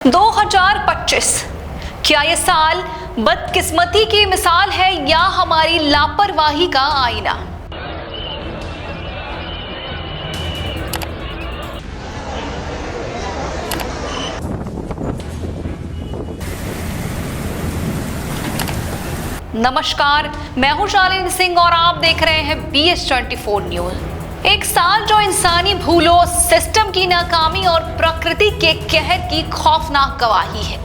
2025 क्या ये साल बदकिस्मती की मिसाल है या हमारी लापरवाही का आईना? नमस्कार, मैं हूं शालिनी सिंह और आप देख रहे हैं BS24 न्यूज। एक साल जो इंसानी भूलों, सिस्टम की नाकामी और प्रकृति के कहर की खौफनाक गवाही है।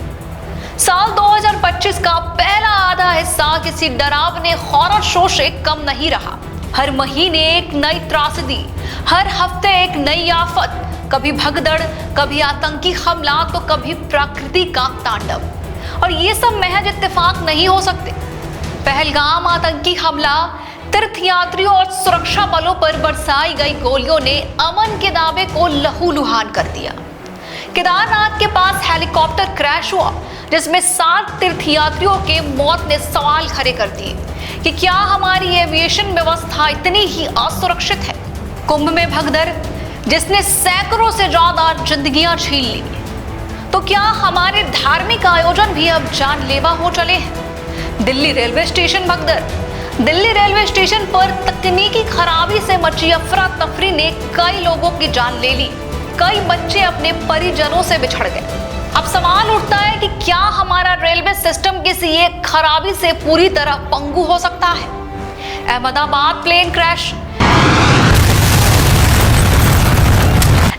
साल 2025 का पहला आधा हिस्सा किसी डरावने हॉरर शो से कम नहीं रहा। हर महीने एक नई त्रासदी, हर हफ्ते एक नई आफत, कभी भगदड़, कभी आतंकी हमला तो कभी प्रकृति का तांडव। और ये सब महज इत्तेफाक नहीं हो सकते। पहलगाम आतंकी हमला, तीर्थयात्रियों और सुरक्षा बलों पर बरसाई गई गोलियों ने अमन के दावे को लहूलुहान कर दिया। केदारनाथ के पास हेलीकॉप्टर क्रैश हुआ जिसमें 7 तीर्थयात्रियों के मौत ने सवाल खड़े कर दिए कि क्या हमारी एविएशन व्यवस्था इतनी ही असुरक्षित है। कुंभ में भगदड़ जिसने सैकड़ों से ज्यादा जिंदगियां छीन ली, तो क्या हमारे धार्मिक आयोजन भी अब जानलेवा हो चले हैं। दिल्ली रेलवे स्टेशन भगदड़, दिल्ली रेलवे स्टेशन पर तकनीकी खराबी से मची अफरा तफरी ने कई लोगों की जान ले ली। कई बच्चे अपने परिजनों से बिछड़ गए। अब सवाल उठता है कि क्या हमारा रेलवे सिस्टम किसी एक खराबी से पूरी तरह पंगु हो सकता है। अहमदाबाद प्लेन क्रैश,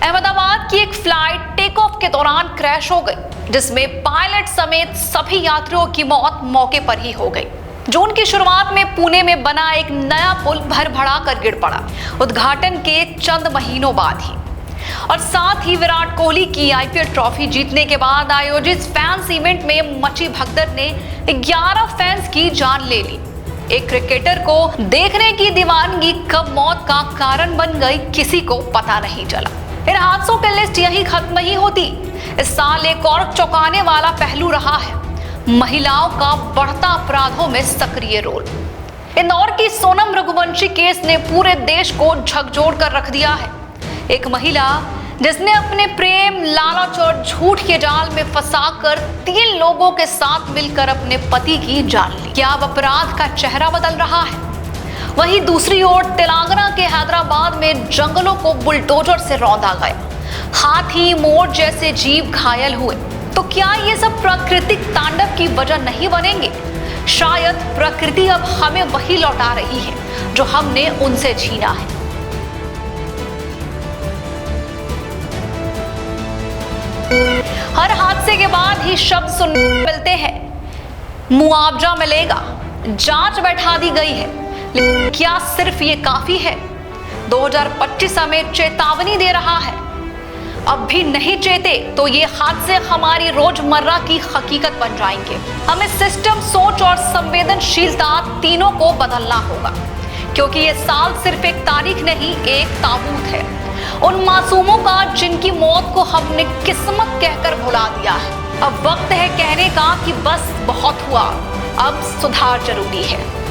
अहमदाबाद की एक फ्लाइट टेक ऑफ के दौरान क्रैश हो गई जिसमें पायलट समेत सभी यात्रियों की मौत मौके पर ही हो गई। जून की शुरुआत में पुणे में बना एक नया पुल भर-भरा कर गिर पड़ा, उद्घाटन के चंद महीनों बाद ही। और साथ ही विराट कोहली की IPL ट्रॉफी जीतने के बाद आयोजित फैंस इवेंट में मची भगदड़ ने 11 फैंस की जान ले ली। एक क्रिकेटर को देखने की दीवानगी कब मौत का कारण बन गई किसी को पता नहीं चला। इन हादसों की लिस्ट यही खत्म नहीं होती। इस साल एक और चौंकाने वाला पहलू रहा है महिलाओं का बढ़ता अपराधों में सक्रिय रोल। इंदौर की सोनम रघुवंशी केस ने पूरे देश को झकझोर कर रख दिया है। एक महिला जिसने अपने प्रेम, लालच और झूठ के जाल में फंसाकर 3 लोगों के साथ मिलकर अपने पति की जान ली। क्या अब अपराध का चेहरा बदल रहा है? वहीं दूसरी ओर तेलंगाना के हैदराबाद में जंगलों को बुलडोजर से रौंदा गया। हाथी, मोर जैसे जीव घायल हुए। तो क्या ये सब प्राकृतिक तांडव की वजह नहीं बनेंगे? शायद प्रकृति अब हमें वही लौटा रही है जो हमने उनसे छीना है। हर हादसे के बाद ही शब्द सुनने मिलते हैं, मुआवजा मिलेगा, जांच बैठा दी गई है। लेकिन क्या सिर्फ ये काफी है? 2025 हमें चेतावनी दे रहा है। अब भी नहीं चेते तो ये हादसे हमारी रोजमर्रा की हकीकत बन जाएंगे। हमें सिस्टम, सोच और संवेदनशीलता तीनों को बदलना होगा, क्योंकि ये साल सिर्फ एक तारीख नहीं, एक ताबूत है उन मासूमों का जिनकी मौत को हमने किस्मत कहकर भुला दिया है। अब वक्त है कहने का कि बस बहुत हुआ, अब सुधार जरूरी है।